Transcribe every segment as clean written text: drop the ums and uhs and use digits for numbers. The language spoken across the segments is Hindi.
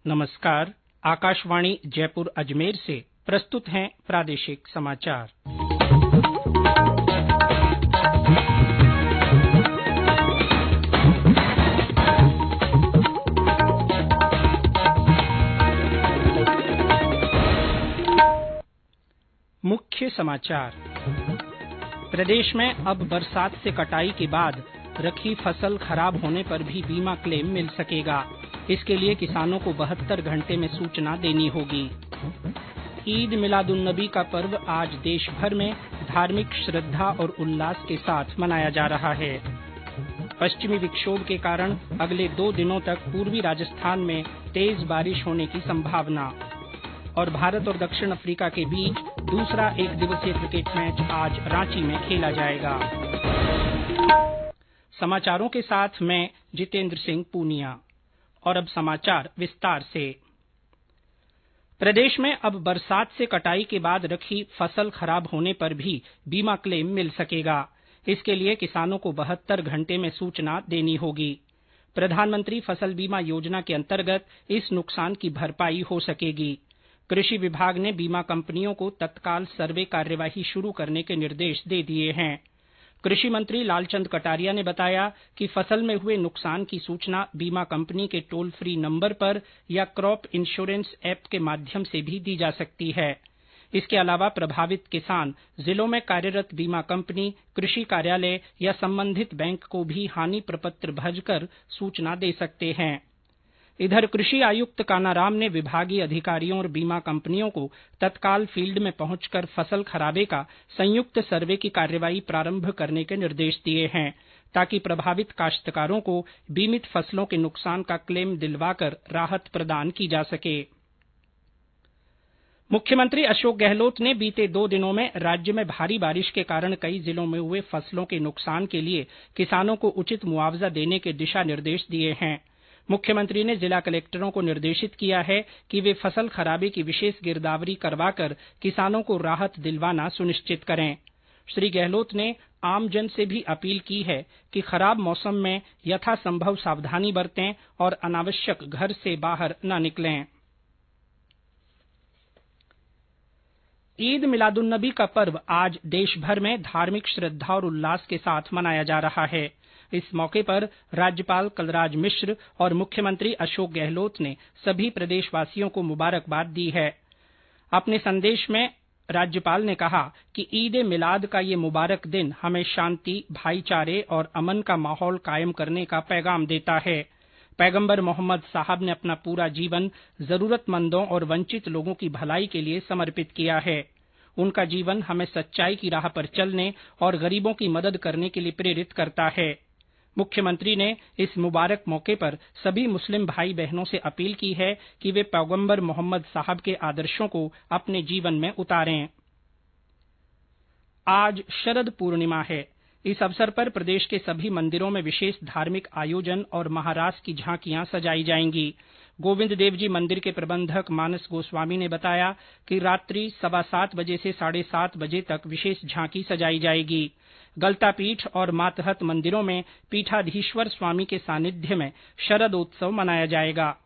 नमस्कार। आकाशवाणी जयपुर अजमेर से प्रस्तुत हैं प्रादेशिक समाचार। मुख्य समाचार। प्रदेश में अब बरसात से कटाई के बाद रखी फसल खराब होने पर भी बीमा क्लेम मिल सकेगा। इसके लिए किसानों को 72 घंटे में सूचना देनी होगी। ईद मिलादुन्नबी का पर्व आज देश भर में धार्मिक श्रद्धा और उल्लास के साथ मनाया जा रहा है। पश्चिमी विक्षोभ के कारण अगले 2 दिनों तक पूर्वी राजस्थान में तेज बारिश होने की संभावना। और भारत और दक्षिण अफ्रीका के बीच दूसरा एकदिवसीय क्रिकेट मैच आज रांची में खेला जाएगा। समाचारों के साथ मैं जितेंद्र सिंह पूनिया। और अब समाचार विस्तार से। प्रदेश में अब बरसात से कटाई के बाद रखी फसल खराब होने पर भी बीमा क्लेम मिल सकेगा। इसके लिए किसानों को 72 घंटे में सूचना देनी होगी। प्रधानमंत्री फसल बीमा योजना के अंतर्गत इस नुकसान की भरपाई हो सकेगी। कृषि विभाग ने बीमा कंपनियों को तत्काल सर्वे कार्यवाही शुरू करने के निर्देश दे दिए हैं। कृषि मंत्री लालचंद कटारिया ने बताया कि फसल में हुए नुकसान की सूचना बीमा कंपनी के टोल फ्री नंबर पर या क्रॉप इंश्योरेंस ऐप के माध्यम से भी दी जा सकती है। इसके अलावा प्रभावित किसान जिलों में कार्यरत बीमा कंपनी, कृषि कार्यालय या संबंधित बैंक को भी हानि प्रपत्र भेजकर सूचना दे सकते हैं। इधर कृषि आयुक्त कानाराम ने विभागीय अधिकारियों और बीमा कंपनियों को तत्काल फील्ड में पहुंचकर फसल खराबे का संयुक्त सर्वे की कार्यवाही प्रारंभ करने के निर्देश दिए हैं, ताकि प्रभावित काश्तकारों को बीमित फसलों के नुकसान का क्लेम दिलवाकर राहत प्रदान की जा सके। मुख्यमंत्री अशोक गहलोत ने बीते 2 दिनों में राज्य में भारी बारिश के कारण कई जिलों में हुए फसलों के नुकसान के लिए किसानों को उचित मुआवजा देने के दिशा निर्देश दिए हैं। मुख्यमंत्री ने जिला कलेक्टरों को निर्देशित किया है कि वे फसल खराबे की विशेष गिरदावरी करवाकर किसानों को राहत दिलवाना सुनिश्चित करें। श्री गहलोत ने आमजन से भी अपील की है कि खराब मौसम में यथासंभव सावधानी बरतें और अनावश्यक घर से बाहर न निकलें। ईद मिलादुन्नबी का पर्व आज देश भर में धार्मिक श्रद्धा और उल्लास के साथ मनाया जा रहा है। इस मौके पर राज्यपाल कलराज मिश्र और मुख्यमंत्री अशोक गहलोत ने सभी प्रदेशवासियों को मुबारकबाद दी है। अपने संदेश में राज्यपाल ने कहा कि ईद मिलाद का ये मुबारक दिन हमें शांति, भाईचारे और अमन का माहौल कायम करने का पैगाम देता है। पैगंबर मोहम्मद साहब ने अपना पूरा जीवन जरूरतमंदों और वंचित लोगों की भलाई के लिए समर्पित किया है। उनका जीवन हमें सच्चाई की राह पर चलने और गरीबों की मदद करने के लिए प्रेरित करता है। मुख्यमंत्री ने इस मुबारक मौके पर सभी मुस्लिम भाई बहनों से अपील की है कि वे पैगंबर मोहम्मद साहब के आदर्शों को अपने जीवन में उतारें। आज शरद पूर्णिमा है। इस अवसर पर प्रदेश के सभी मंदिरों में विशेष धार्मिक आयोजन और महारास की झांकियां सजाई जाएंगी। गोविंद देव जी मंदिर के प्रबंधक मानस गोस्वामी ने बताया कि रात्रि 7:15 बजे से 7:30 बजे तक विशेष झांकी सजाई जाएगी। गलतापीठ और मातहत मंदिरों में पीठाधीश्वर स्वामी के सानिध्य में शरदोत्सव मनाया जाएगा।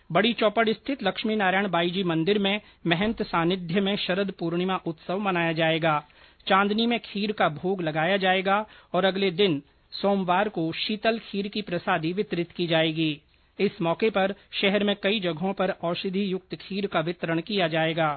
बड़ी चौपड़ स्थित लक्ष्मी नारायण बाईजी मंदिर में महंत सानिध्य में शरद पूर्णिमा उत्सव मनाया जाएगा। चांदनी में खीर का भोग लगाया जाएगा और अगले दिन सोमवार को शीतल खीर की प्रसादी वितरित की जाएगी। इस मौके पर शहर में कई जगहों पर औषधि युक्त खीर का वितरण किया जाएगा।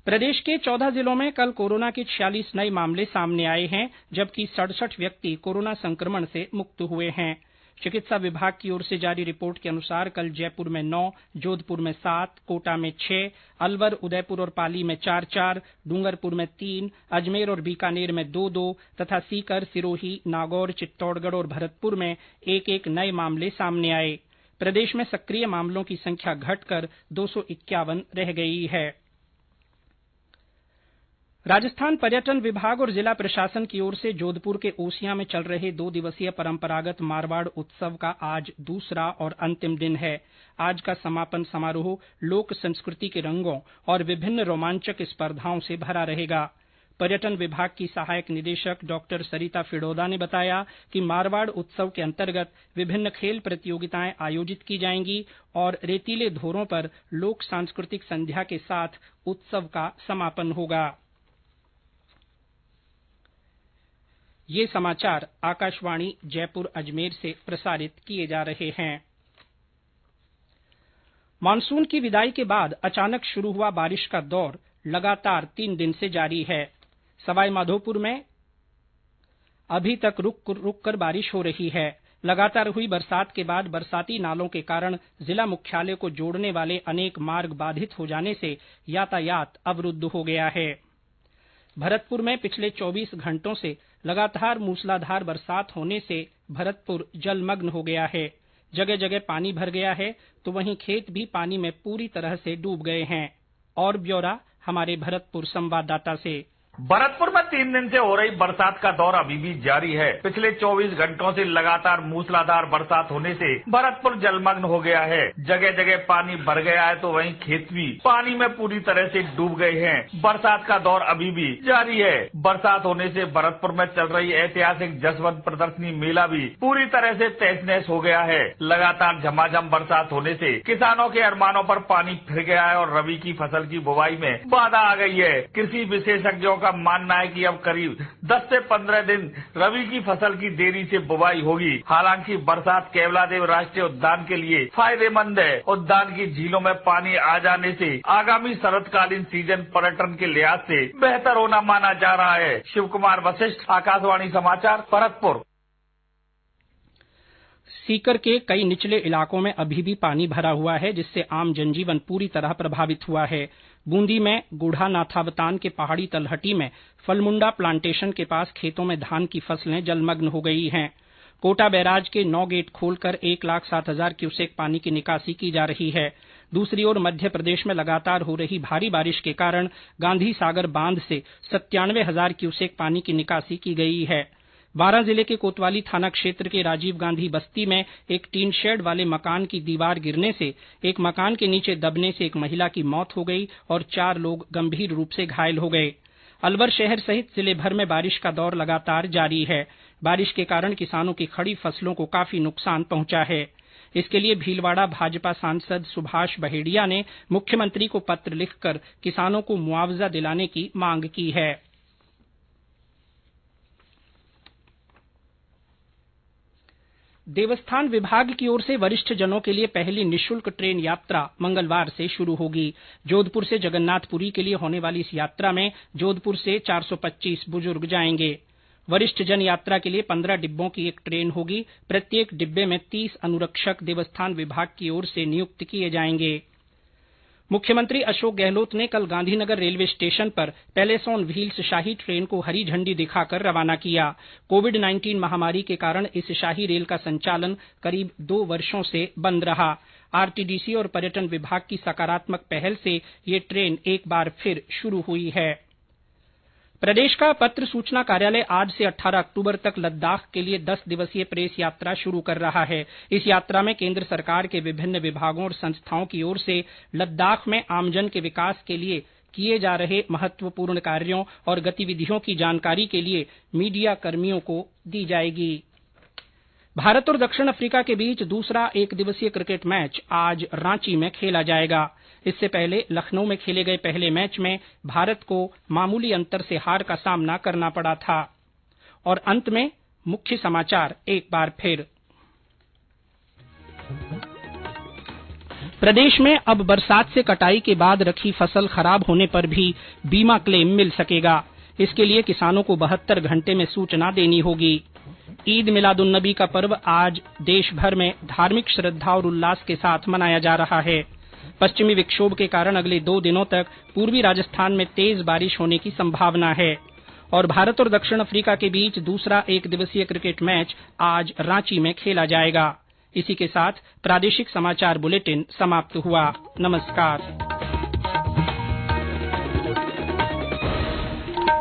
प्रदेश के 14 जिलों में कल कोरोना के 46 नए मामले सामने आए हैं, जबकि 67 व्यक्ति कोरोना संक्रमण से मुक्त हुए हैं। चिकित्सा विभाग की ओर से जारी रिपोर्ट के अनुसार कल जयपुर में 9, जोधपुर में 7, कोटा में 6, अलवर, उदयपुर और पाली में 4-4, डूंगरपुर में 3, अजमेर और बीकानेर में 2-2 तथा सीकर, सिरोही, नागौर, चित्तौड़गढ़ और भरतपुर में 1-1 नए मामले सामने आए। प्रदेश में सक्रिय मामलों की संख्या घटकर 251 रह गई है। राजस्थान पर्यटन विभाग और जिला प्रशासन की ओर से जोधपुर के ओसियां में चल रहे 2 दिवसीय परंपरागत मारवाड़ उत्सव का आज दूसरा और अंतिम दिन है। आज का समापन समारोह लोक संस्कृति के रंगों और विभिन्न रोमांचक स्पर्धाओं से भरा रहेगा। पर्यटन विभाग की सहायक निदेशक डॉ सरिता फिडोदा ने बताया कि मारवाड़ उत्सव के अंतर्गत विभिन्न खेल प्रतियोगिताएं आयोजित की जाएंगी और रेतीले धोरों पर लोक सांस्कृतिक संध्या के साथ उत्सव का समापन होगा। ये समाचार आकाशवाणी जयपुर अजमेर से प्रसारित किए जा रहे हैं। मानसून की विदाई के बाद अचानक शुरू हुआ बारिश का दौर लगातार 3 दिन से जारी है। सवाईमाधोपुर में अभी तक रुक कर बारिश हो रही है। लगातार हुई बरसात के बाद बरसाती नालों के कारण जिला मुख्यालय को जोड़ने वाले अनेक मार्ग बाधित हो जाने से यातायात अवरुद्ध हो गया है। भरतपुर में पिछले 24 घंटों से लगातार मूसलाधार बरसात होने से भरतपुर जलमग्न हो गया है। जगह जगह पानी भर गया है तो वहीं खेत भी पानी में पूरी तरह से डूब गए हैं। और ब्यौरा हमारे भरतपुर संवाददाता से। भरतपुर में 3 दिन से हो रही बरसात का दौर अभी भी जारी है। पिछले 24 घंटों से लगातार मूसलाधार बरसात होने से भरतपुर जलमग्न हो गया है। जगह जगह पानी भर गया है तो वहीं खेत भी पानी में पूरी तरह से डूब गए हैं। बरसात का दौर अभी भी जारी है। बरसात होने से भरतपुर में चल रही ऐतिहासिक जसवंत प्रदर्शनी मेला भी पूरी तरह से तहस नहस हो गया है। लगातार झमाझम बरसात होने से किसानों के अरमानों पर पानी फिर गया है और रबी की फसल की बुवाई में बाधा आ गई है। कृषि विशेषज्ञों का मानना है कि अब करीब 10 से 15 दिन रबी की फसल की देरी से बुवाई होगी। हालांकि बरसात केवलादेव राष्ट्रीय उद्यान के लिए फायदेमंद है। उद्यान की झीलों में पानी आ जाने से आगामी शरतकालीन सीजन पर्यटन के लिहाज से बेहतर होना माना जा रहा है। शिव कुमार वशिष्ठ, आकाशवाणी समाचार, भरतपुर। सीकर के कई निचले इलाकों में अभी भी पानी भरा हुआ है, जिससे आम जनजीवन पूरी तरह प्रभावित हुआ है। बूंदी में गुढ़ा नाथावतान के पहाड़ी तलहटी में फलमुंडा प्लांटेशन के पास खेतों में धान की फसलें जलमग्न हो गई हैं। कोटा बैराज के 9 गेट खोलकर 1,07,000 क्यूसेक पानी की निकासी की जा रही है। दूसरी ओर मध्य प्रदेश में लगातार हो रही भारी बारिश के कारण गांधी सागर बांध से 97,000 क्यूसेक पानी की निकासी की गई है। बारां जिले के कोतवाली थाना क्षेत्र के राजीव गांधी बस्ती में एक टीन शेड वाले मकान की दीवार गिरने से एक मकान के नीचे दबने से एक महिला की मौत हो गई और 4 लोग गंभीर रूप से घायल हो गए। अलवर शहर सहित जिले भर में बारिश का दौर लगातार जारी है। बारिश के कारण किसानों की खड़ी फसलों को काफी नुकसान पहुंचा है। इसके लिए भीलवाड़ा भाजपा सांसद सुभाष बहेड़िया ने मुख्यमंत्री को पत्र लिखकर किसानों को मुआवजा दिलाने की मांग की है। देवस्थान विभाग की ओर से वरिष्ठ जनों के लिए पहली निःशुल्क ट्रेन यात्रा मंगलवार से शुरू होगी। जोधपुर से जगन्नाथपुरी के लिए होने वाली इस यात्रा में जोधपुर से 425 बुजुर्ग जाएंगे। वरिष्ठ जन यात्रा के लिए 15 डिब्बों की एक ट्रेन होगी। प्रत्येक डिब्बे में 30 अनुरक्षक देवस्थान विभाग की ओर से नियुक्त किए जाएंगे। मुख्यमंत्री अशोक गहलोत ने कल गांधीनगर रेलवे स्टेशन पर palace on wheels shahi train को हरी झंडी दिखाकर रवाना किया। कोविड-19 महामारी के कारण इस शाही रेल का संचालन करीब 2 वर्षों से बंद रहा। आरटीडीसी और पर्यटन विभाग की सकारात्मक पहल से ये ट्रेन एक बार फिर शुरू हुई है। प्रदेश का पत्र सूचना कार्यालय आज से 18 अक्टूबर तक लद्दाख के लिए 10 दिवसीय प्रेस यात्रा शुरू कर रहा है। इस यात्रा में केंद्र सरकार के विभिन्न विभागों और संस्थाओं की ओर से लद्दाख में आमजन के विकास के लिए किए जा रहे महत्वपूर्ण कार्यों और गतिविधियों की जानकारी के लिए मीडिया कर्मियों को दी जाएगी। भारत और दक्षिण अफ्रीका के बीच दूसरा एक दिवसीय क्रिकेट मैच आज रांची में खेला जाएगा। इससे पहले लखनऊ में खेले गए पहले मैच में भारत को मामूली अंतर से हार का सामना करना पड़ा था। और अंत में मुख्य समाचार एक बार फिर। प्रदेश में अब बरसात से कटाई के बाद रखी फसल खराब होने पर भी बीमा क्लेम मिल सकेगा। इसके लिए किसानों को 72 घंटे में सूचना देनी होगी। ईद मिलादुन्नबी का पर्व आज देश भर में धार्मिक श्रद्धा और उल्लास के साथ मनाया जा रहा है। पश्चिमी विक्षोभ के कारण अगले 2 दिनों तक पूर्वी राजस्थान में तेज बारिश होने की संभावना है। और भारत और दक्षिण अफ्रीका के बीच दूसरा एक दिवसीय क्रिकेट मैच आज रांची में खेला जाएगा। इसी के साथ प्रादेशिक समाचार बुलेटिन समाप्त हुआ। नमस्कार।